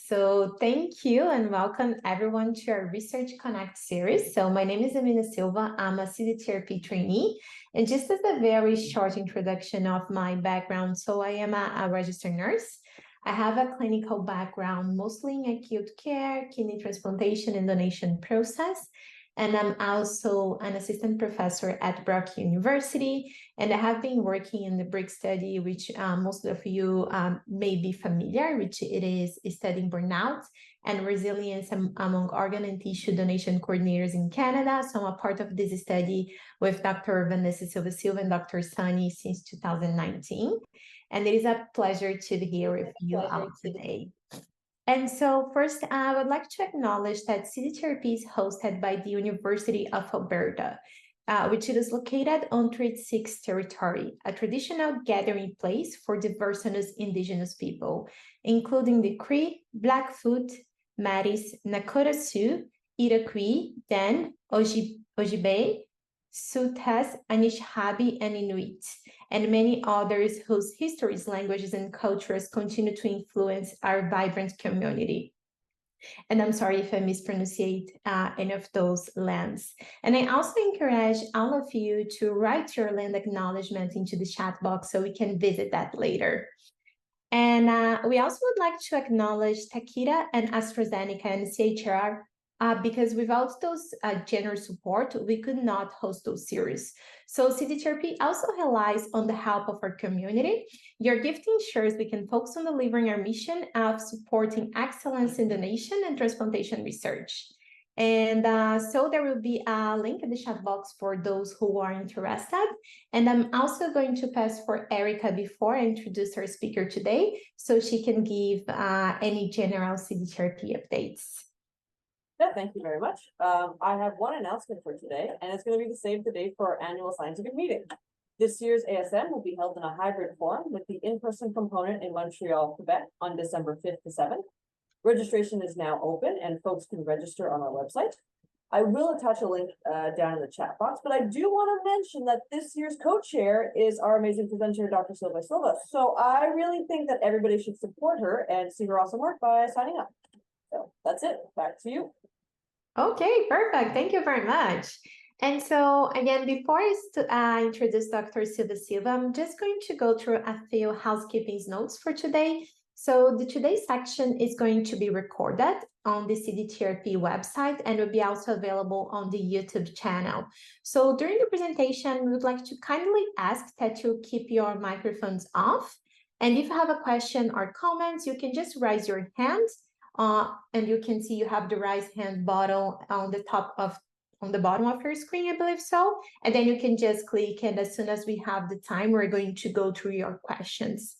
So thank you and welcome everyone to our Research Connect series. So my name is Vanessa Silva. I'm a CDTRP trainee. And just as a very short introduction of my background, so I am a registered nurse. I have a clinical background, mostly in acute care, kidney transplantation and donation process. And I'm also an assistant professor at Brock University. And I have been working in the BRIC study, which most of you may be familiar, which it is studying burnout and resilience among organ and tissue donation coordinators in Canada. So I'm a part of this study with Dr. Vanessa Silva and Dr. Sunny since 2019. And it is a pleasure to be here with you all today. And so first, I would like to acknowledge that CDTRP is hosted by the University of Alberta, which is located on Treaty 6 territory, a traditional gathering place for diverse Indigenous people, including the Cree, Blackfoot, Métis, Nakota Sioux, Iroquois, Den, Ojibwe, Sutas, Anishinaabe, and Inuit, and many others whose histories, languages, and cultures continue to influence our vibrant community. And I'm sorry if I mispronunciate any of those lands. And I also encourage all of you to write your land acknowledgement into the chat box so we can visit that later. And we also would like to acknowledge Takeda and AstraZeneca and CHR because without those generous support, we could not host those series. So CDTRP also relies on the help of our community. Your gift ensures we can focus on delivering our mission of supporting excellence in donation and transplantation research. And so there will be a link in the chat box for those who are interested. And I'm also going to pass for Erica before I introduce our speaker today, so she can give any general CDTRP updates. Yeah, thank you very much. I have one announcement for today, and it's going to be the save the date for our annual scientific meeting. This year's ASM will be held in a hybrid form with the in-person component in Montreal, Quebec on December 5th to 7th. Registration is now open and folks can register on our website. I will attach a link down in the chat box, but I do want to mention that this year's co-chair is our amazing presenter, Dr. Silva Silva. So I really think that everybody should support her and see her awesome work by signing up. So that's it. Back to you. Okay, perfect. Thank you very much. And so again, before I introduce Dr. Silva, I'm just going to go through a few housekeeping notes for today. So today's section is going to be recorded on the CDTRP website and will be also available on the YouTube channel. So during the presentation, we would like to kindly ask that you keep your microphones off. And if you have a question or comments, you can just raise your hand. And you can see you have the raise hand button on the bottom of your screen, I believe so. And then you can just click, and as soon as we have the time, we're going to go through your questions.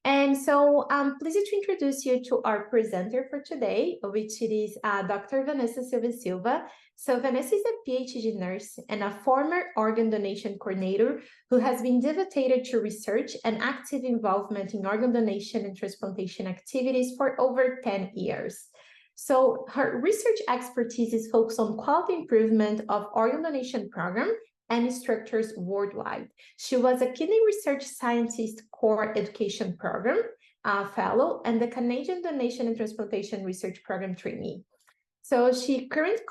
And so I'm pleased to introduce you to our presenter for today, which is Dr. Vanessa Silva. So Vanessa is a PhD nurse and a former organ donation coordinator who has been devoted to research and active involvement in organ donation and transplantation activities for over 10 years. So her research expertise is focused on quality improvement of organ donation program and structures worldwide. She was a kidney research scientist core education program fellow and the Canadian Donation and Transplantation Research Program trainee. So she currently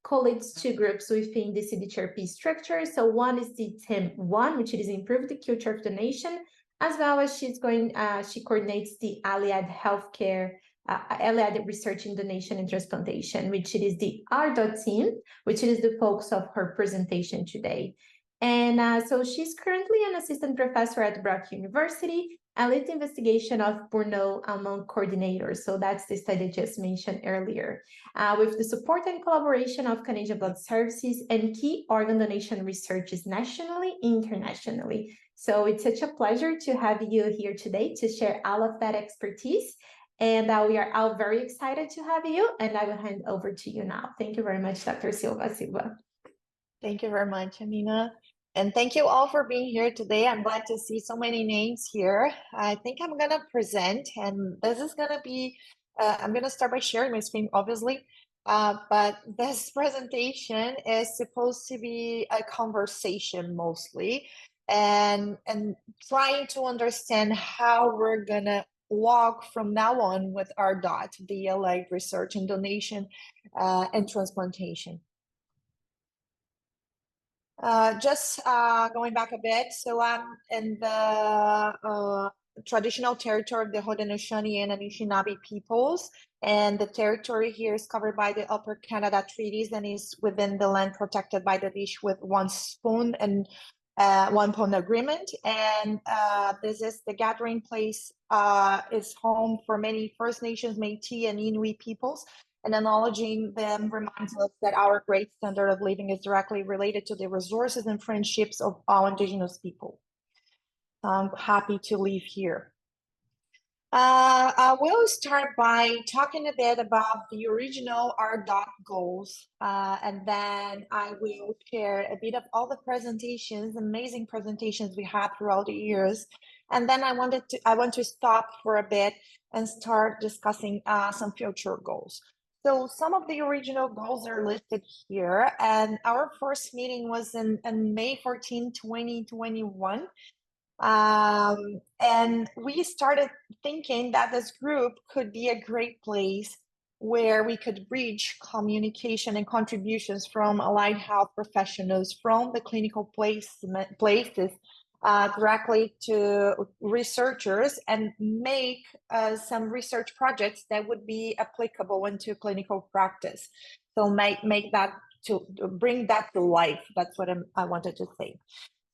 co-leads two groups within the CDTRP structure. So one is the TIM 1, which is Improve the Culture of Donation, as well as she coordinates the Allied Healthcare Allied Research in Donation and Transplantation, which it is the ARDOT team, which is the focus of her presentation today. And so she's currently an assistant professor at Brock University and leads the investigation of burnout among coordinators. So that's the study I just mentioned earlier, with the support and collaboration of Canadian Blood Services and key organ donation researchers nationally, internationally. So it's such a pleasure to have you here today to share all of that expertise. And we are all very excited to have you. And I will hand over to you now. Thank you very much, Dr. Silva. Thank you very much, Amina. And thank you all for being here today. I'm glad to see so many names here. I think I'm going to present, and this is going to be, I'm going to start by sharing my screen, obviously. But this presentation is supposed to be a conversation mostly, and trying to understand how we're going to walk from now on with ARDOT, the Allied Research and Donation and Transplantation. Just going back a bit, so I'm in the traditional territory of the Haudenosaunee and Anishinaabe peoples, and the territory here is covered by the Upper Canada Treaties and is within the land protected by the Leash with One Spoon and One Pond Agreement. And this is the gathering place, is home for many First Nations, Métis, and Inuit peoples. And acknowledging them reminds us that our great standard of living is directly related to the resources and friendships of all Indigenous people. I'm happy to leave here. I will start by talking a bit about the original ARDOT goals, and then I will share a bit of all the presentations, amazing presentations we had throughout the years. And then I want to stop for a bit and start discussing some future goals. So some of the original goals are listed here, and our first meeting was in May 14, 2021. And we started thinking that this group could be a great place where we could reach communication and contributions from allied health professionals from the clinical places directly to researchers and make some research projects that would be applicable into clinical practice. So make that to bring that to life. That's what I wanted to say.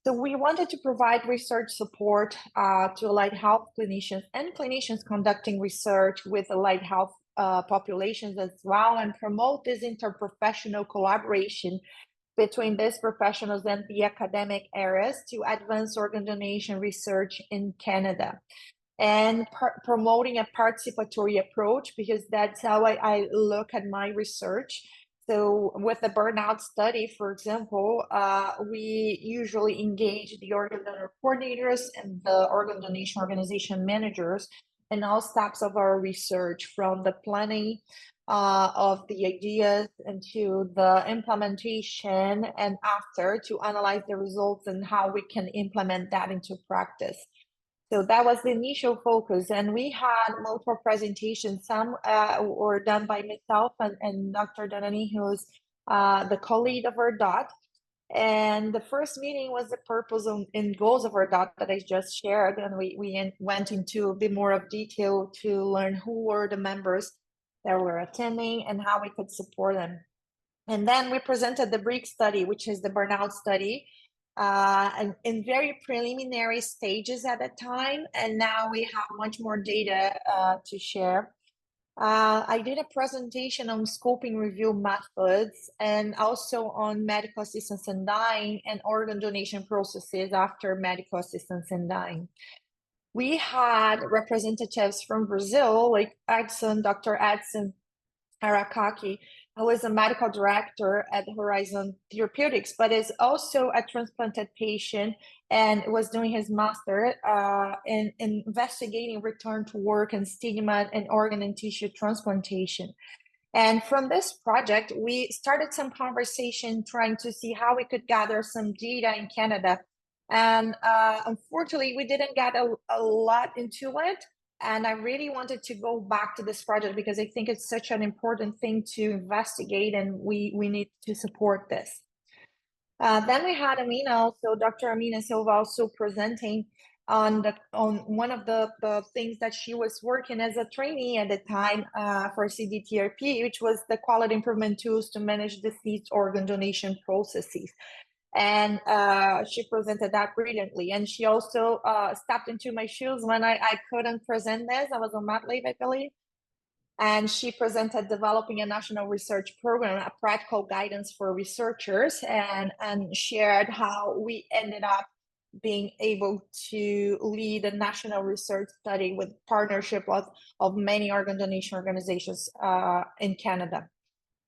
So we wanted to provide research support to allied health clinicians and clinicians conducting research with allied health populations as well, and promote this interprofessional collaboration between these professionals and the academic areas to advance organ donation research in Canada. And promoting a participatory approach, because that's how I look at my research. So with the Burnout Study, for example, we usually engage the organ donor coordinators and the organ donation organization managers in all steps of our research, from the planning of the ideas into the implementation, and after to analyze the results and how we can implement that into practice. So that was the initial focus, and we had multiple presentations. Some were done by myself and Dr. Danani, who's the co-lead of ARDOT. And the first meeting was the purpose and goals of ARDOT that I just shared, and we went into a bit more of detail to learn who were the members that were attending and how we could support them. And then we presented the BRIC study, which is the Burnout Study, and in very preliminary stages at the time, and now we have much more data to share. I did a presentation on scoping review methods and also on medical assistance in dying and organ donation processes after medical assistance in dying. We had representatives from Brazil, like Dr. Edson Arakaki, who is a medical director at Horizon Therapeutics, but is also a transplanted patient and was doing his master in investigating return to work and stigma in organ and tissue transplantation. And from this project, we started some conversation trying to see how we could gather some data in Canada. And unfortunately, we didn't get a lot into it. And I really wanted to go back to this project because I think it's such an important thing to investigate, and we need to support this. Then we had Amina, also Dr. Amina Silva, also presenting on one of the things that she was working as a trainee at the time for CDTRP, which was the quality improvement tools to manage deceased organ donation processes. And she presented that brilliantly. And she also stepped into my shoes when I couldn't present this. I was on mat leave, I believe. And she presented developing a national research program, a practical guidance for researchers, and shared how we ended up being able to lead a national research study with partnership of many organ donation organizations in Canada.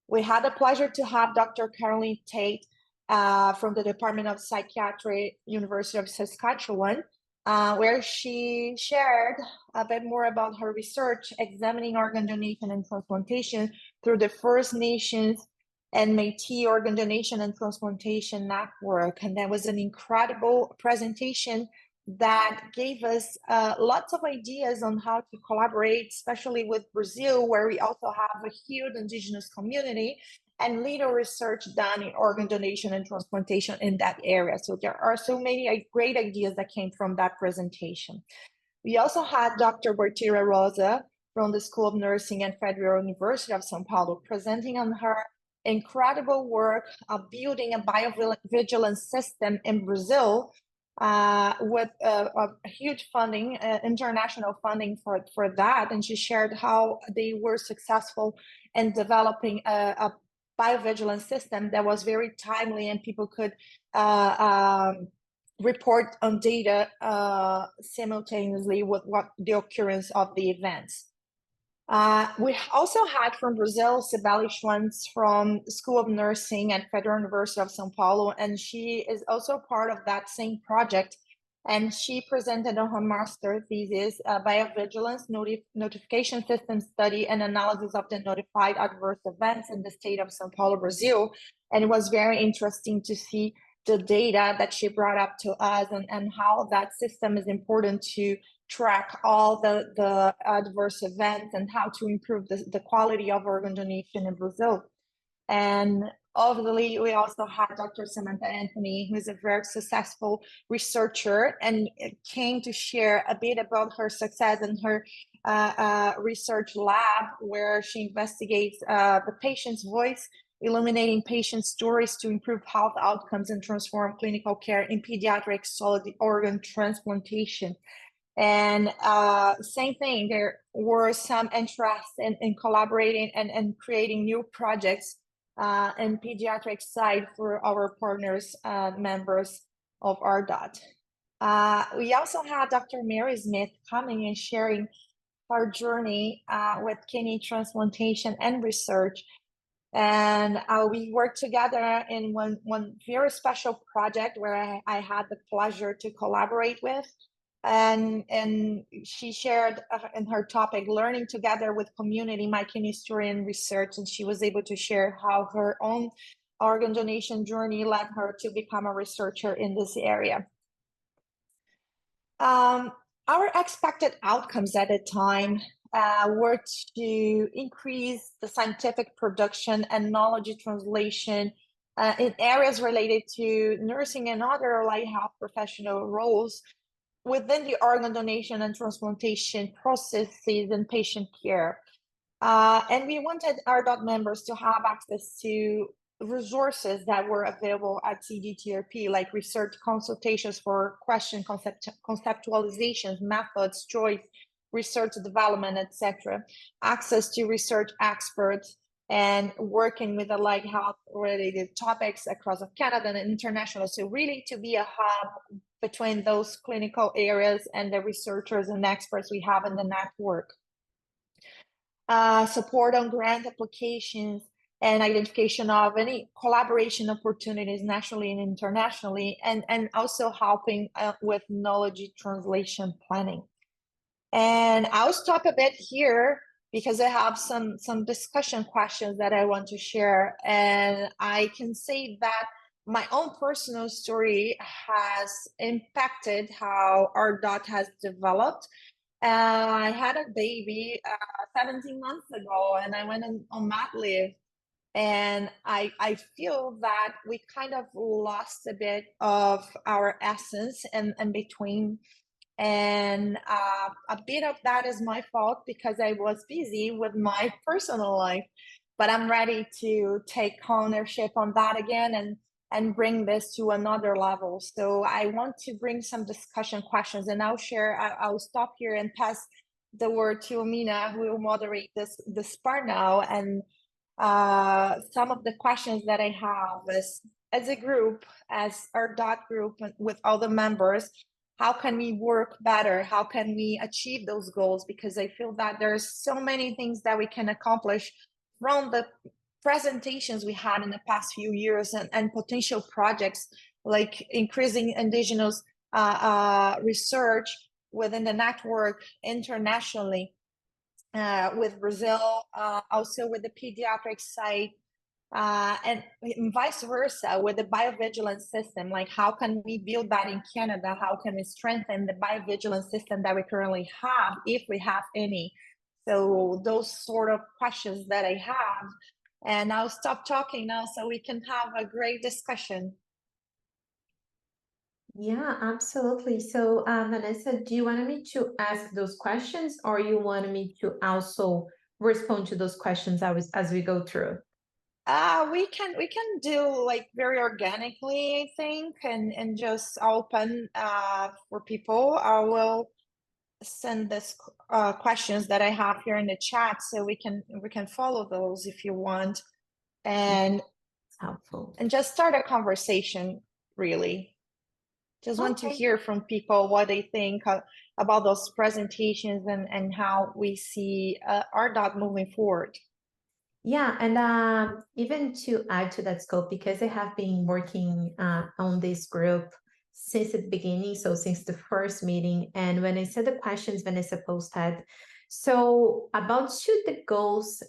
We had the pleasure to have Dr. Caroline Tate from the Department of Psychiatry, University of Saskatchewan, where she shared a bit more about her research examining organ donation and transplantation through the First Nations and Métis Organ Donation and Transplantation Network. And that was an incredible presentation that gave us lots of ideas on how to collaborate, especially with Brazil, where we also have a huge indigenous community and little research done in organ donation and transplantation in that area. So there are so many great ideas that came from that presentation. We also had Dr. Bertira Rosa from the School of Nursing at Federal University of São Paulo presenting on her incredible work of building a biovigilance system in Brazil with a huge funding, international funding for that. And she shared how they were successful in developing a biovigilance system that was very timely and people could report on data simultaneously with what the occurrence of the events. We also had from Brazil, Cibele Schwantz from School of Nursing at Federal University of São Paulo, and she is also part of that same project. And she presented on her master thesis, Biovigilance Notification System Study and Analysis of the Notified Adverse Events in the state of São Paulo, Brazil. And it was very interesting to see the data that she brought up to us and how that system is important to track all the adverse events and how to improve the quality of organ donation in Brazil. And obviously, we also had Dr. Samantha Anthony, who is a very successful researcher and came to share a bit about her success in her research lab, where she investigates the patient's voice, illuminating patient stories to improve health outcomes and transform clinical care in pediatric solid organ transplantation. And same thing, there were some interest in collaborating and creating new projects in pediatric side for our partners, members of ARDOT. We also had Dr. Mary Smith coming and sharing her journey with kidney transplantation and research. And we worked together in one very special project where I had the pleasure to collaborate with. And she shared in her topic, learning together with community, my kidney story and research. And she was able to share how her own organ donation journey led her to become a researcher in this area. Our expected outcomes at the time were to increase the scientific production and knowledge translation in areas related to nursing and other allied health professional roles within the organ donation and transplantation processes and patient care. And we wanted ARDOT members to have access to resources that were available at CDTRP, like research consultations for question conceptualizations, methods, choice, research development, etc. Access to research experts and working with allied health related topics across Canada and international. So really to be a hub between those clinical areas and the researchers and experts we have in the network. Support on grant applications and identification of any collaboration opportunities nationally and internationally, and also helping with knowledge translation planning. And I'll stop a bit here because I have some discussion questions that I want to share. And I can say that my own personal story has impacted how ARDOT has developed. I had a baby 17 months ago, and I went on mat leave. And I feel that we kind of lost a bit of our essence in between. And a bit of that is my fault because I was busy with my personal life. But I'm ready to take ownership on that again and bring this to another level. So I want to bring some discussion questions, and I'll stop here and pass the word to Amina, who will moderate this part now. And some of the questions that I have is, as a group, as our DOT group with all the members, how can we work better? How can we achieve those goals? Because I feel that there's so many things that we can accomplish from the presentations we had in the past few years and potential projects like increasing Indigenous research within the network internationally, with Brazil, also with the pediatric side, And vice versa with the biovigilance system. Like, how can we build that in Canada? How can we strengthen the biovigilance system that we currently have, if we have any? So those sort of questions that I have. And I'll stop talking now so we can have a great discussion. Yeah, absolutely. So, Vanessa, do you want me to ask those questions, or you want me to also respond to those questions as we go through? We can do like very organically, I think, and just open for people. I will send this questions that I have here in the chat, so we can follow those if you want, and It's helpful. just start a conversation. Really, just want to Okay. hear from people what they think about those presentations and how we see ARDOT moving forward. Yeah, and even to add to that scope, because I have been working on this group since the beginning, so since the first meeting, and when I said the questions Vanessa posted, so about should the goals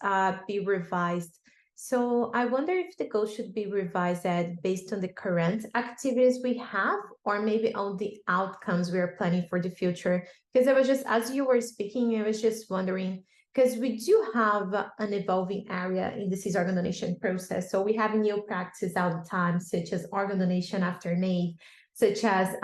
be revised? So I wonder if the goals should be revised based on the current activities we have, or maybe on the outcomes we are planning for the future. Because I was just, as you were speaking, I was just wondering, because we do have an evolving area in the disease organ donation process. So we have new practices all the time, such as organ donation after need, such as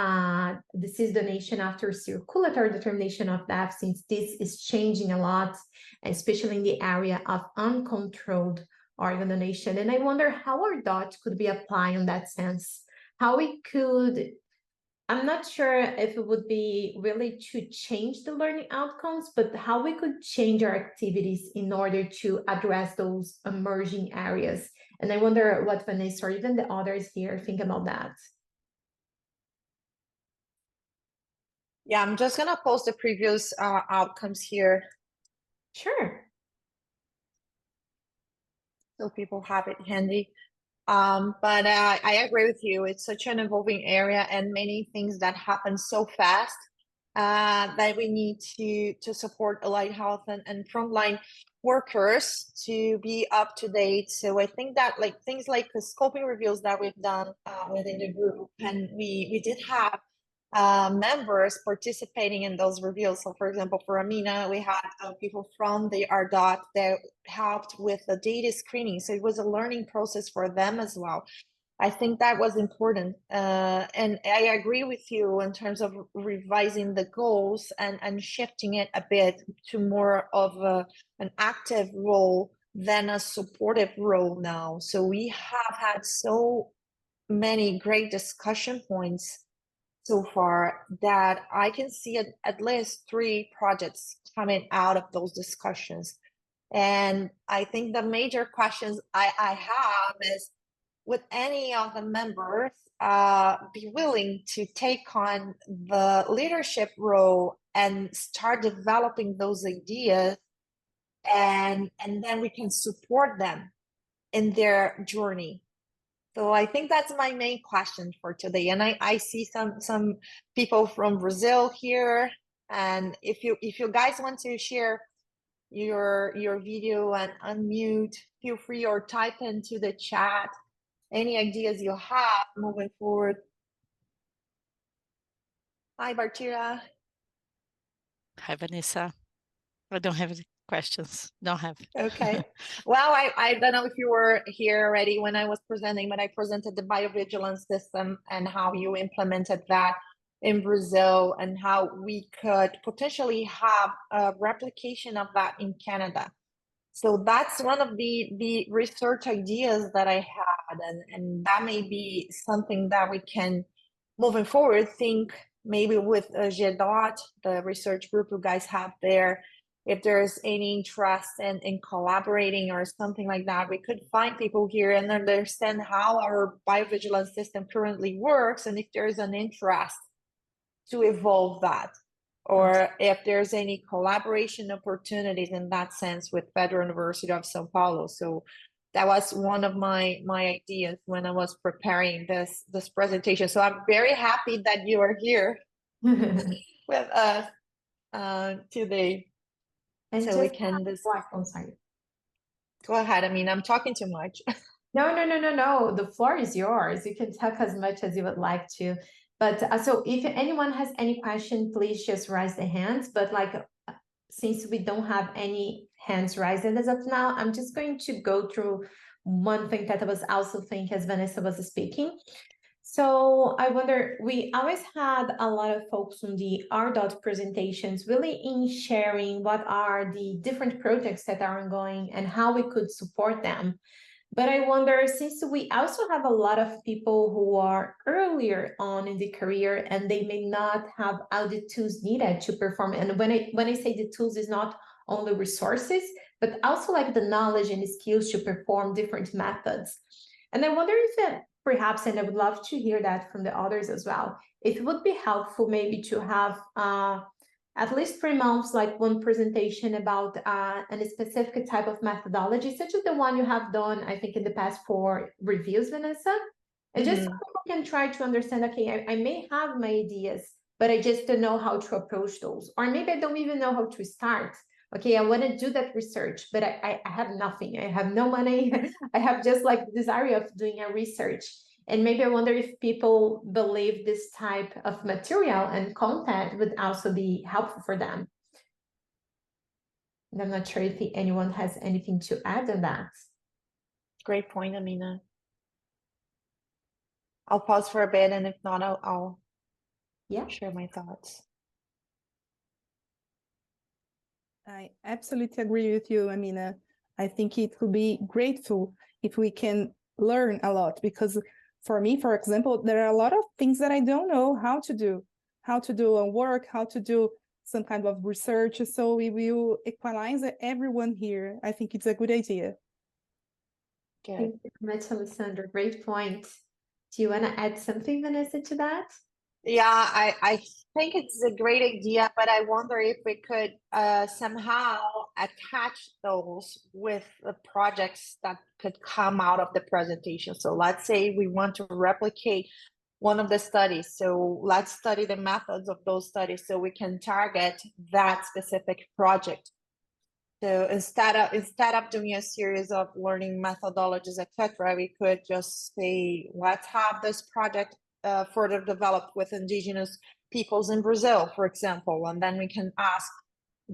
disease donation after circulatory determination of death, since this is changing a lot, especially in the area of uncontrolled organ donation. And I wonder how our DOT could be applied in that sense, how we could, I'm not sure if it would be really to change the learning outcomes, but how we could change our activities in order to address those emerging areas. And I wonder what Vanessa or even the others here think about that. Yeah, I'm just gonna post the previous outcomes here Sure. so people have it handy. But I agree with you. It's such an evolving area, and many things that happen so fast that we need to support allied health and frontline workers to be up to date. So I think that like things like the scoping reviews that we've done within the group, and we did have members participating in those reviews. So for example, for Amina, we had people from the ARDOT that helped with the data screening. So it was a learning process for them as well. I think that was important. And I agree with you in terms of revising the goals and shifting it a bit to more of an active role than a supportive role now. So we have had so many great discussion points so far that I can see at least 3 projects coming out of those discussions. And I think the major questions I have is, would any of the members be willing to take on the leadership role and start developing those ideas, and then we can support them in their journey? So I think that's my main question for today. And I see some people from Brazil here. And if you guys want to share your video and unmute, feel free, or type into the chat any ideas you have moving forward. Hi, Bertira. Hi, Vanessa. I don't have any questions. Don't have. Okay. Well, I don't know if you were here already when I was presenting, but I presented the biovigilance system and how you implemented that in Brazil, and how we could potentially have a replication of that in Canada. So that's one of the research ideas that I had, and that may be something that we can, moving forward, think maybe with ARDOT, the research group you guys have there, if there's any interest in collaborating or something like that, we could find people here and understand how our biovigilance system currently works, and if there's an interest to evolve that, or if there's any collaboration opportunities in that sense with Federal University of São Paulo. So that was one of my ideas when I was preparing this presentation. So I'm very happy that you are here with us today. And so we can discuss. Oh, sorry. Go ahead. I mean, I'm talking too much. No. The floor is yours. You can talk as much as you would like to. But so if anyone has any question, please just raise the hands. But like, since we don't have any hands raised as of now, I'm just going to go through one thing that I was also thinking as Vanessa was speaking. So I wonder, we always had a lot of folks on the ARDOT presentations really in sharing what are the different projects that are ongoing and how we could support them. But I wonder, since we also have a lot of people who are earlier on in the career and they may not have all the tools needed to perform. And when I say the tools, is not only resources, but also like the knowledge and the skills to perform different methods. And I wonder if perhaps, and I would love to hear that from the others as well, if it would be helpful maybe to have at least 3 months, like one presentation about a specific type of methodology, such as the one you have done, I think, in the past 4 reviews, Vanessa. And just so people can try to understand, okay, I may have my ideas, but I just don't know how to approach those. Or maybe I don't even know how to start. Okay, I want to do that research, but I have nothing. I have no money. I have just like the desire of doing a research. And maybe I wonder if people believe this type of material and content would also be helpful for them. And I'm not sure if anyone has anything to add on that. Great point, Amina. I'll pause for a bit, and if not, I'll share my thoughts. I absolutely agree with you, Amina. I think it would be grateful if we can learn a lot, because for me, for example, there are a lot of things that I don't know how to do a work, how to do some kind of research. So we will equalize everyone here. I think it's a good idea. Good. Thank you very much, Alessandra. Great point. Do you want to add something, Vanessa, to that? Yeah, I think it's a great idea, but I wonder if we could somehow attach those with the projects that could come out of the presentation. So let's say we want to replicate one of the studies. So let's study the methods of those studies so we can target that specific project. So instead of doing a series of learning methodologies, etc., we could just say, let's have this project further developed with Indigenous peoples in Brazil, for example, and then we can ask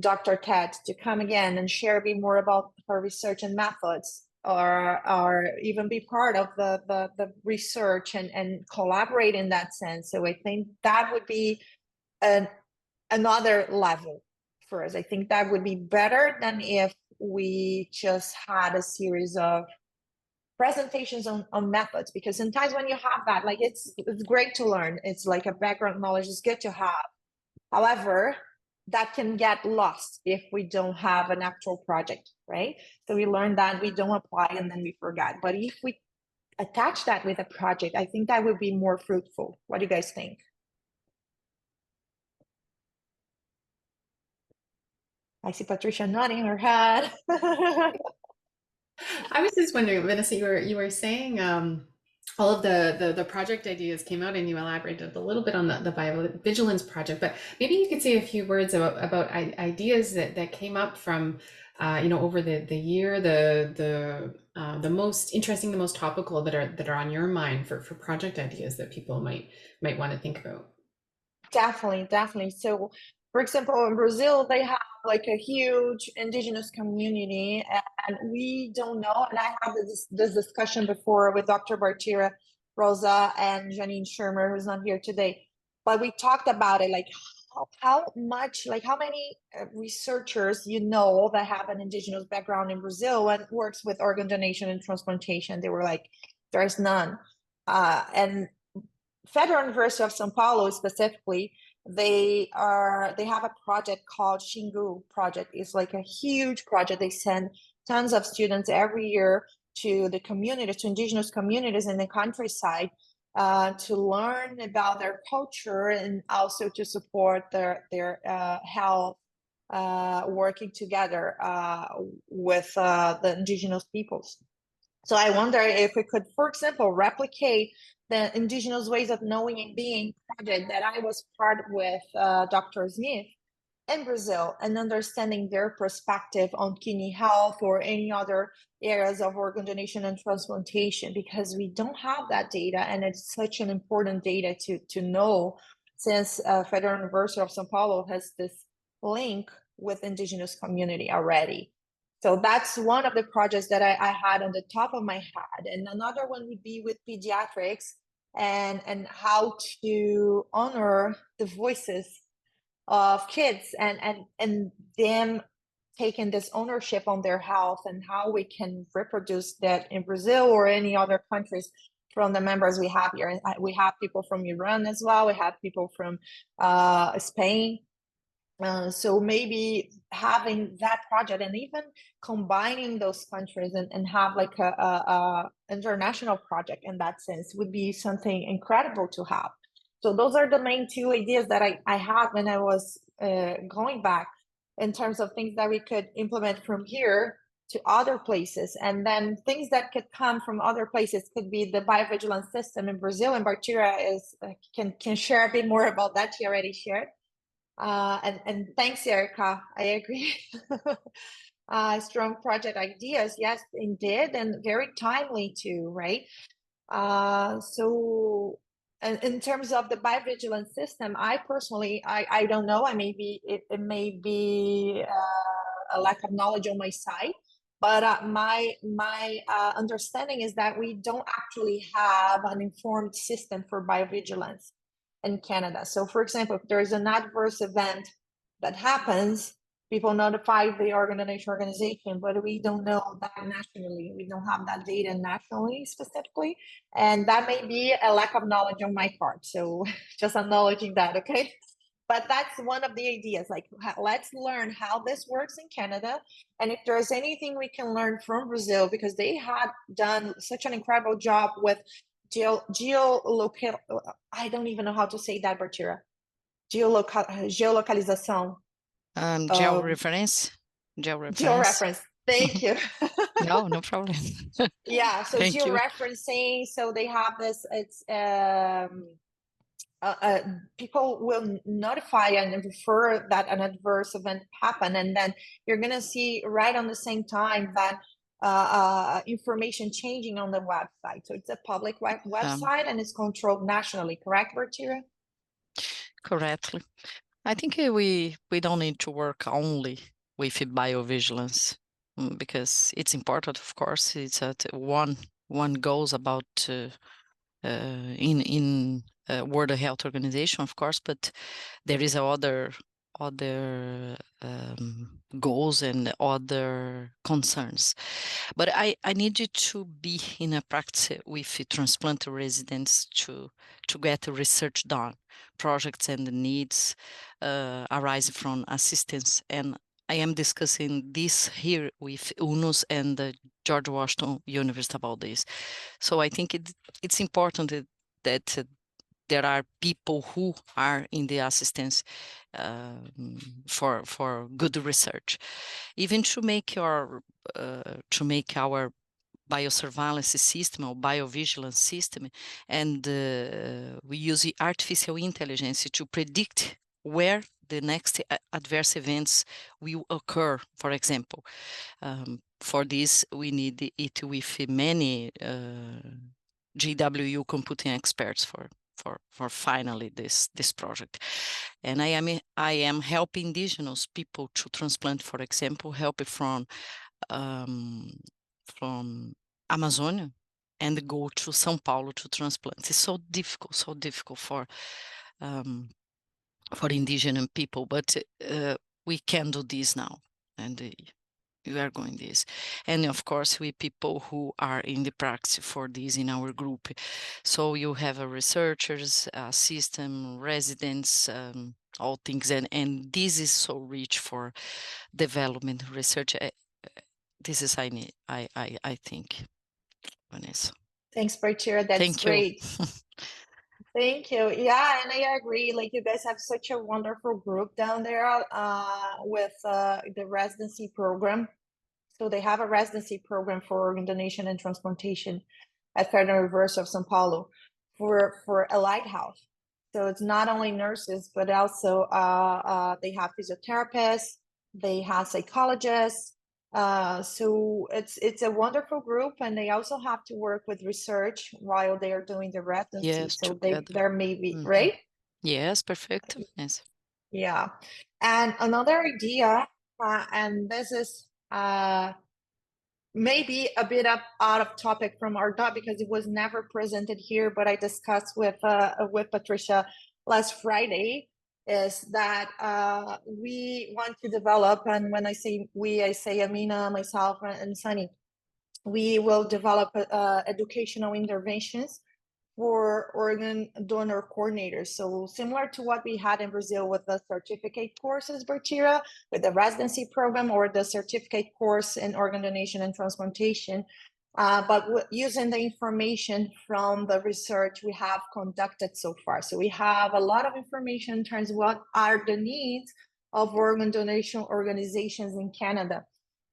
Dr. Tate to come again and share a bit more about her research and methods, or even be part of the research and collaborate in that sense. So I think that would be another level for us. I think that would be better than if we just had a series of presentations on methods, because sometimes when you have that, like it's great to learn, it's like a background knowledge, is good to have. However, that can get lost if we don't have an actual project, right? So we learn that, we don't apply, and then we forget. But if we attach that with a project, I think that would be more fruitful. What do you guys think? I see Patricia nodding her head. I was just wondering, Vanessa, you were saying all of the project ideas came out, and you elaborated a little bit on the Biovigilance project, but maybe you could say a few words about ideas that came up from over the year, the most interesting, the most topical that are on your mind for project ideas that people might want to think about. Definitely. So, for example, in Brazil, they have like a huge Indigenous community, and we don't know. And I had this discussion before with Dr. Bertira Rosa and Janine Shermer, who's not here today. But we talked about it, like how many researchers that have an Indigenous background in Brazil and works with organ donation and transplantation. They were like, there's none. And Federal University of São Paulo specifically, they have a project called Xingu Project. It's like a huge project. They send tons of students every year to the community, to Indigenous communities in the countryside, to learn about their culture and also to support their health, working together with the Indigenous peoples. So I wonder if we could, for example, replicate the Indigenous ways of knowing and being project that I was part with Dr. Smith. in Brazil and understanding their perspective on kidney health or any other areas of organ donation and transplantation, because we don't have that data, and it's such an important data to know, since Federal University of São Paulo has this link with Indigenous community already. So that's one of the projects that I had on the top of my head. And another one would be with pediatrics and how to honor the voices of kids and them taking this ownership on their health, and how we can reproduce that in Brazil or any other countries from the members we have here. And we have people from Iran as well. We have people from Spain. So maybe having that project and even combining those countries and have like a international project in that sense would be something incredible to have. So those are the main two ideas that I had when I was going back, in terms of things that we could implement from here to other places. And then things that could come from other places could be the biovigilance system in Brazil, and Bertira is can share a bit more about that. She already shared. And thanks, Erica. I agree. Strong project ideas, yes, indeed, and very timely too, right? So in terms of the biovigilance system, I personally, I don't know. It may be a lack of knowledge on my side, but my understanding is that we don't actually have an informed system for biovigilance in Canada. So for example, if there's an adverse event that happens, people notify the organ donation organization, but we don't know that nationally. We don't have that data nationally specifically. And that may be a lack of knowledge on my part. So just acknowledging that, okay? But that's one of the ideas, like let's learn how this works in Canada. And if there's anything we can learn from Brazil, because they had done such an incredible job with geolocal, I don't even know how to say that, Bertira. Geolocalização. Georeference. Georeference. Thank you. No problem. Yeah, so Thank you. georeferencing, so they have this, it's people will notify and refer that an adverse event happened, and then you're gonna see right on the same time that information changing on the website. So it's a public website and it's controlled nationally, correct, Bertira? Correctly. I think we don't need to work only with biovigilance, because it's important, of course. It's one goes about in World Health Organization, of course, but there is other goals and other concerns. But I need you to be in a practice with transplant residents to get research done, projects and the needs arise from assistance. And I am discussing this here with UNOS and the George Washington University about this. So I think it's important that there are people who are in the assistance for good research, even to make our biosurveillance system or biovigilance system, and we use artificial intelligence to predict where the next adverse events will occur, for example. For this, we need it with many GWU computing experts for finally this project. And I am helping indigenous people to transplant, for example, help from Amazonia and go to São Paulo to transplant. It's so difficult for indigenous people, but we can do this now, and we are going this. And of course, we people who are in the practice for this in our group. So you have researchers, system residents, all things, and this is so rich for development research. This is I think, Vanessa. Thanks, Bertira. That's Thank great. you. Thank you. Yeah, and I agree. Like, you guys have such a wonderful group down there with the residency program. So they have a residency program for organ donation and transplantation at Federal University of São Paulo for allied health. So it's not only nurses, but also they have physiotherapists, they have psychologists. So it's a wonderful group, and they also have to work with research while they are doing the residency. Yes, So together. there may be, Mhm. right? Yes, perfect. Yes. Yeah. And another idea, and this is maybe a bit out of topic from ARDOT because it was never presented here, but I discussed with Patricia last Friday, is that we want to develop, and when I say we, I say Amina, myself, and Sunny, we will develop educational interventions for organ donor coordinators. So similar to what we had in Brazil with the certificate courses, Bertira, with the residency program, or the certificate course in organ donation and transplantation. But using the information from the research we have conducted so far. So we have a lot of information in terms of what are the needs of organ donation organizations in Canada.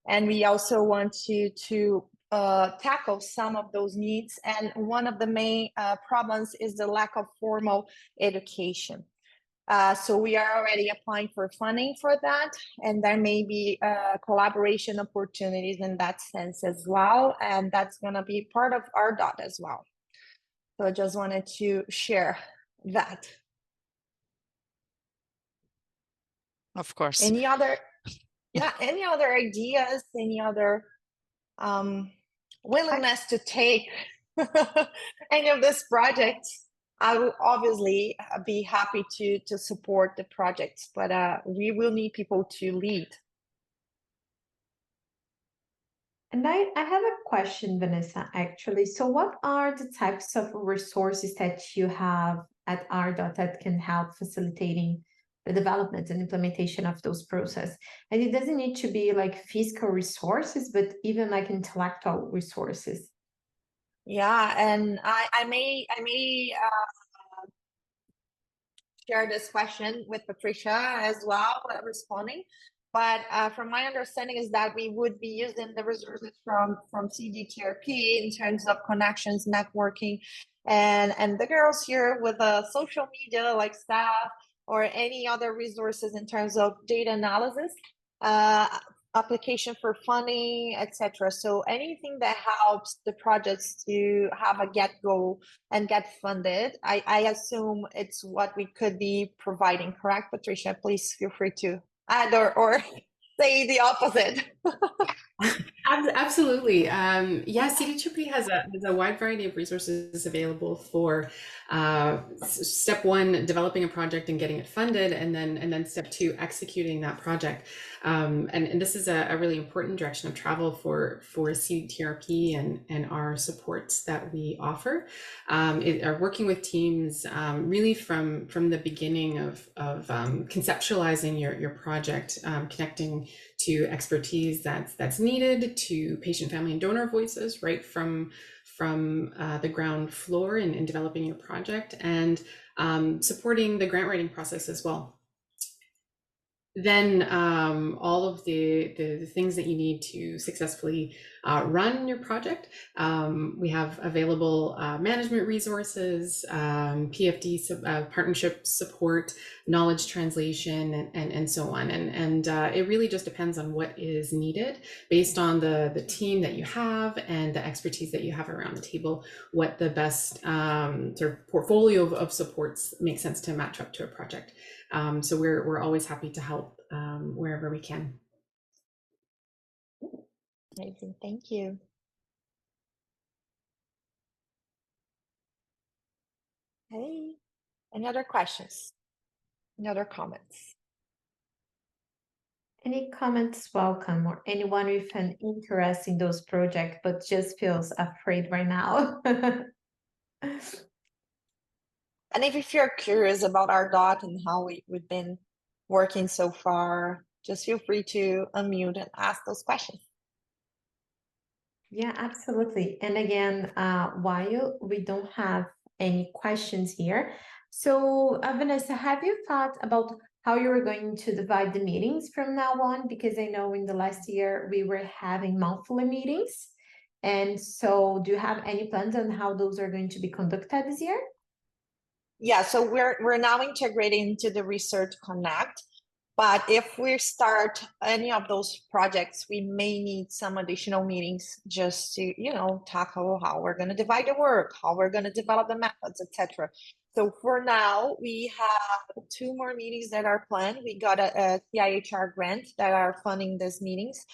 And we also want to tackle some of those needs. And one of the main problems is the lack of formal education. So we are already applying for funding for that, and there may be collaboration opportunities in that sense as well. And that's going to be part of ARDOT as well. So I just wanted to share that. Of course. Any other ideas, any other willingness to take any of this project? I will obviously be happy to support the projects, but we will need people to lead. And I have a question, Vanessa, actually. So what are the types of resources that you have at ARDOT that can help facilitating the development and implementation of those processes? And it doesn't need to be like physical resources, but even like intellectual resources. Yeah, and I may share this question with Patricia as well, responding. But from my understanding is that we would be using the resources from CDTRP in terms of connections, networking, and the girls here with social media like staff or any other resources in terms of data analysis, application for funding, etc. So anything that helps the projects to have a get-go and get funded, I assume it's what we could be providing, correct, Patricia? Please feel free to add or say the opposite. Absolutely. Yeah, CDTRP has a wide variety of resources available for step one, developing a project and getting it funded, and then step two, executing that project. And this is a really important direction of travel for CDTRP and our supports that we offer. Are working with teams really from the beginning of conceptualizing your project, connecting to expertise that's needed, to patient, family, and donor voices, right from the ground floor in developing your project, and supporting the grant writing process as well. Then all of the things that you need to successfully run your project. We have available management resources, PFD partnership support, knowledge translation, and so on. And it really just depends on what is needed based on the team that you have and the expertise that you have around the table, what the best sort of portfolio of supports makes sense to match up to a project. So we're always happy to help wherever we can. Amazing, thank you. Hey, any other questions? Any other comments? Any comments welcome, or anyone with an interest in those projects but just feels afraid right now? And if you're curious about ARDOT and how we've been working so far, just feel free to unmute and ask those questions. Yeah, absolutely. And again, while we don't have any questions here, so Vanessa, have you thought about how you're going to divide the meetings from now on? Because I know in the last year we were having monthly meetings. And so do you have any plans on how those are going to be conducted this year? Yeah, so we're now integrating into the Research Connect. But if we start any of those projects, we may need some additional meetings just to, tackle how we're going to divide the work, how we're going to develop the methods, etc. So for now, we have 2 more meetings that are planned. We got a CIHR grant that are funding these meetings.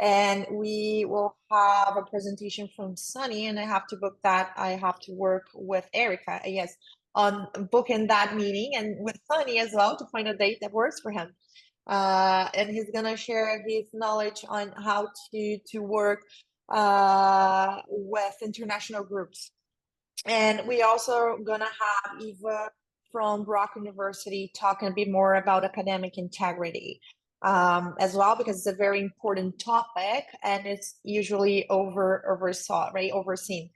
And we will have a presentation from Sunny, and I have to book that. I have to work with Erica, yes, on booking that meeting, and with Sunny as well to find a date that works for him. And he's gonna share his knowledge on how to work with international groups. And we also gonna have Eva from Brock University talking a bit more about academic integrity as well, because it's a very important topic and it's usually overseen.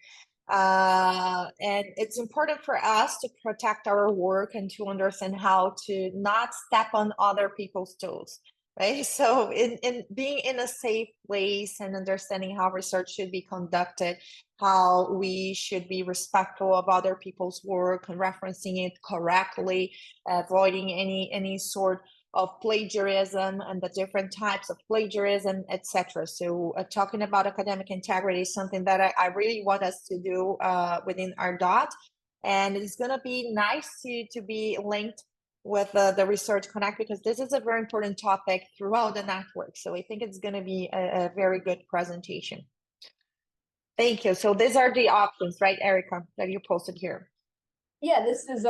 And it's important for us to protect our work and to understand how to not step on other people's toes, right? So in being in a safe place and understanding how research should be conducted, how we should be respectful of other people's work and referencing it correctly, avoiding any sort of plagiarism and the different types of plagiarism, etc. So talking about academic integrity is something that I really want us to do within ARDOT. And it's going to be nice to be linked with the Research Connect, because this is a very important topic throughout the network. So I think it's going to be a very good presentation. Thank you. So these are the options, right, Erica, that you posted here? Yeah, this is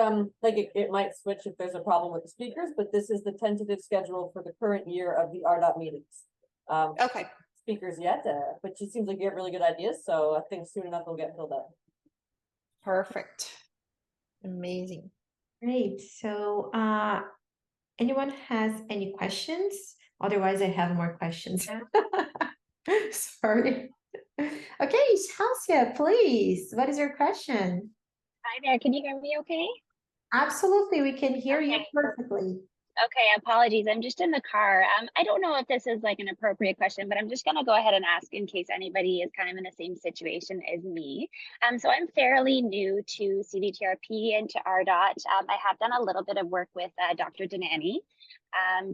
like it might switch if there's a problem with the speakers, but this is the tentative schedule for the current year of the ARDOT meetings. Okay. Speakers yet, but it seems like you have really good ideas, so I think soon enough will get filled out. Perfect. Amazing. Great. So anyone has any questions? Otherwise, I have more questions. Sorry. Okay, Chelsea, please. What is your question? Hi there, can you hear me okay? Absolutely, we can hear you Okay. perfectly. Okay, apologies. I'm just in the car. I don't know if this is like an appropriate question, but I'm just going to go ahead and ask in case anybody is kind of in the same situation as me. So I'm fairly new to CDTRP and to ARDOT. I have done a little bit of work with Dr. Denani.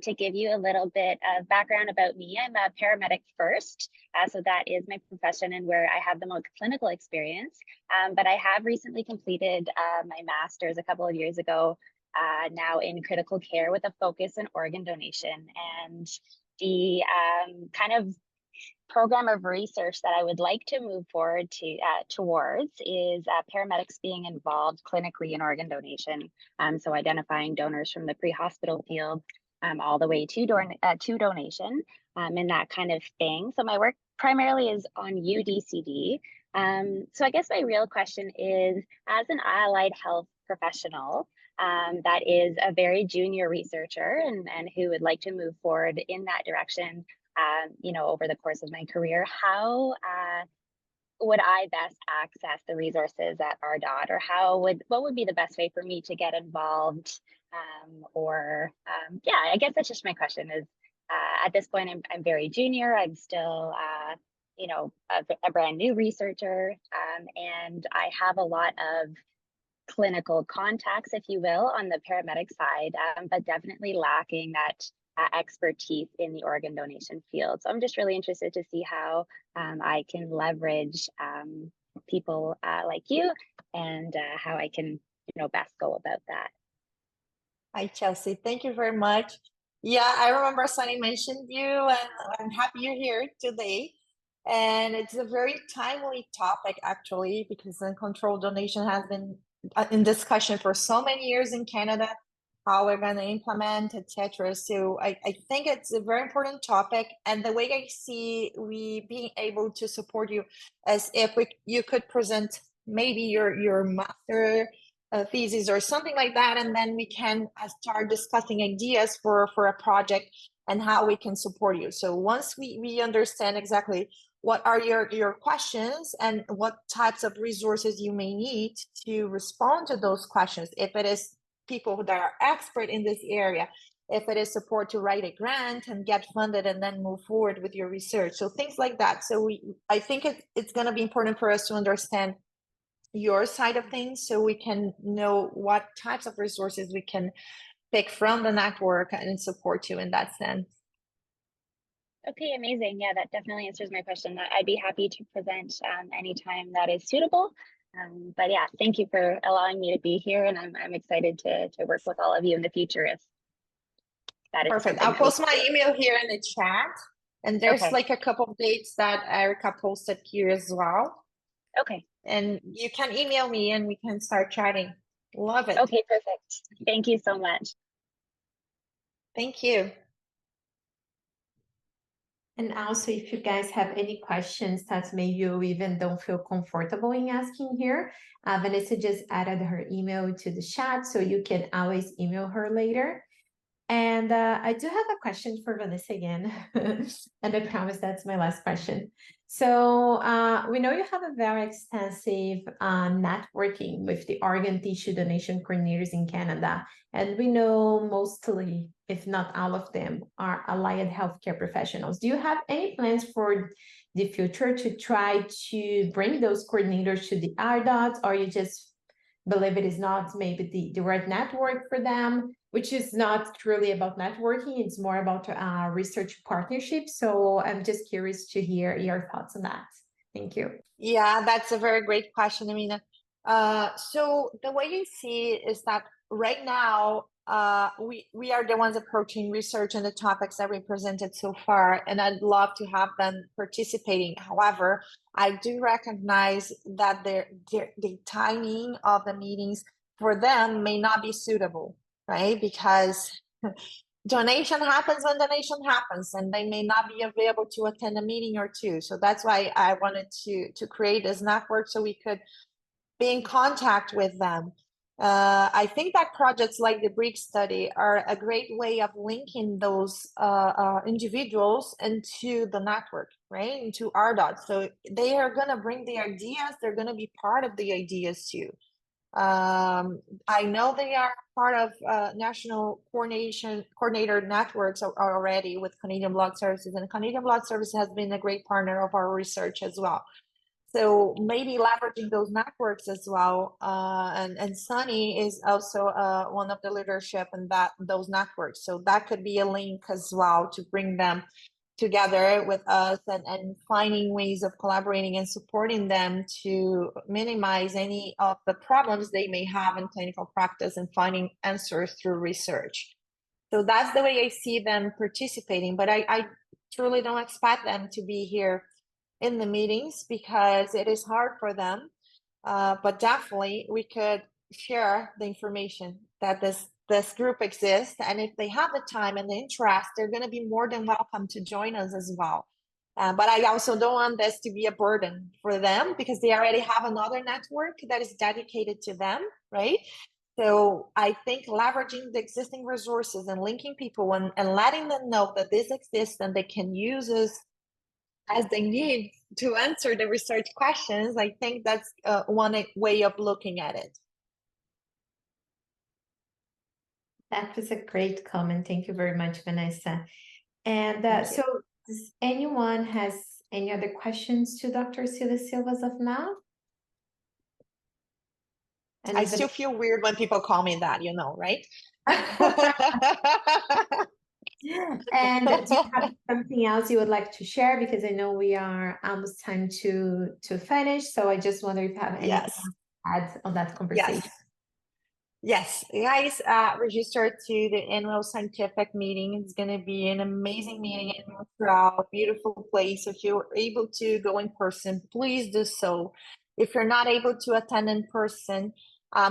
To give you a little bit of background about me, I'm a paramedic first. So that is my profession and where I have the most clinical experience. But I have recently completed my master's a couple of years ago, now in critical care with a focus on organ donation. And the kind of program of research that I would like to move forward towards is paramedics being involved clinically in organ donation. So identifying donors from the pre-hospital field all the way to donation and that kind of thing. So my work primarily is on UDCD. So I guess my real question is, as an allied health professional that is a very junior researcher and who would like to move forward in that direction, over the course of my career, how would I best access the resources at ARDOT, or what would be the best way for me to get involved? I guess that's just my question is, at this point, I'm very junior. I'm still, a brand new researcher, and I have a lot of clinical contacts, if you will, on the paramedic side, but definitely lacking that expertise in the organ donation field. So I'm just really interested to see how I can leverage people like you and how I can, best go about that. Hi, Chelsea. Thank you very much. Yeah, I remember Sunny mentioned you, and I'm happy you're here today. And it's a very timely topic, actually, because uncontrolled donation has been in discussion for so many years in Canada, how we're going to implement, etc. So I think it's a very important topic. And the way I see we being able to support you as if you could present maybe your master thesis or something like that, and then we can start discussing ideas for a project and how we can support you. So once we understand exactly what are your questions and what types of resources you may need to respond to those questions, if it is people that are expert in this area, if it is support to write a grant and get funded and then move forward with your research, so things like that. So I think it's going to be important for us to understand your side of things so we can know what types of resources we can pick from the network and support you in that sense. Okay, amazing. Yeah, that definitely answers my question. I'd be happy to present anytime that is suitable. But yeah, thank you for allowing me to be here, and I'm excited to work with all of you in the future if that is Perfect. something I'll that we post my email here in the chat, and there's Okay. like a couple of dates that Erica posted here as well. Okay. And you can email me and we can start chatting. Love it. Okay, perfect. Thank you so much. Thank you. And also, if you guys have any questions that maybe you even don't feel comfortable in asking here, Vanessa just added her email to the chat, so you can always email her later. And I do have a question for Vanessa again, and I promise that's my last question. So we know you have a very extensive networking with the organ tissue donation coordinators in Canada, and we know mostly, if not all of them, are allied healthcare professionals. Do you have any plans for the future to try to bring those coordinators to the ARDOT, or you just believe it is not maybe the right network for them, which is not truly about networking, it's more about research partnership. So I'm just curious to hear your thoughts on that. Thank you. Yeah, that's a very great question, Amina. So the way you see it is that right now, we are the ones approaching research and the topics that we presented so far, and I'd love to have them participating. However, I do recognize that the timing of the meetings for them may not be suitable, right? Because donation happens when donation happens, and they may not be available to attend a meeting or two. So that's why I wanted to create this network so we could be in contact with them. I think that projects like the BRIC study are a great way of linking those individuals into the network, right? Into ARDOT. So they are going to bring the ideas, they're going to be part of the ideas too. I know they are part of national coordinator networks already with Canadian Blood Services, and Canadian Blood Services has been a great partner of our research as well. So maybe leveraging those networks as well. And Sunny is also one of the leadership in those networks. So that could be a link as well to bring them together with us and finding ways of collaborating and supporting them to minimize any of the problems they may have in clinical practice and finding answers through research. So that's the way I see them participating, but I truly don't expect them to be here in the meetings because it is hard for them, but definitely we could share the information that this group exists, and if they have the time and the interest, they're going to be more than welcome to join us as well. But I also don't want this to be a burden for them because they already have another network that is dedicated to them, right? So I think leveraging the existing resources and linking people and letting them know that this exists and they can use us as they need to answer the research questions, I think that's one way of looking at it. That was a great comment. Thank you very much, Vanessa. And so does anyone has any other questions to Dr. Silva as of now? I still feel weird when people call me that, you know, right? And do you have something else you would like to share? Because I know we are almost time to finish. So I just wonder if you have anything to add on that conversation. Yes, guys, register to the annual scientific meeting. It's going to be an amazing meeting in Montreal, beautiful place. If you're able to go in person, please do so. If you're not able to attend in person,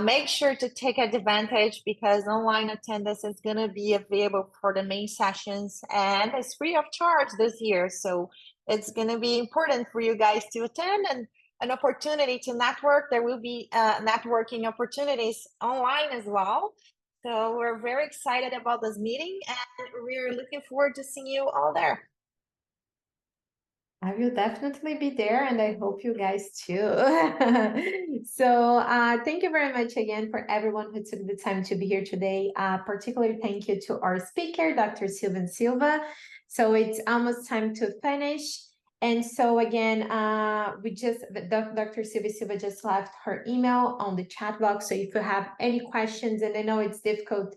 make sure to take advantage because online attendance is going to be available for the main sessions and it's free of charge this year. So it's going to be important for you guys to attend and an opportunity to network. There will be networking opportunities online as well. So we're very excited about this meeting and we're looking forward to seeing you all there. I will definitely be there and I hope you guys too. So thank you very much again for everyone who took the time to be here today. Particularly thank you to our speaker, Dr. Silva. So it's almost time to finish. And so again, Dr. Silva just left her email on the chat box. So if you have any questions, and I know it's difficult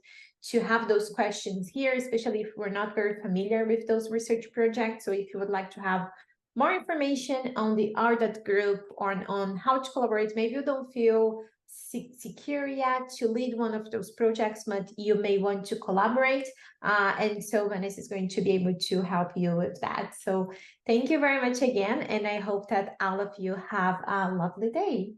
to have those questions here, especially if we're not very familiar with those research projects. So if you would like to have more information on the ARDOT group or on how to collaborate, maybe you don't feel secure yet to lead one of those projects, but you may want to collaborate. And so Vanessa is going to be able to help you with that. So thank you very much again. And I hope that all of you have a lovely day.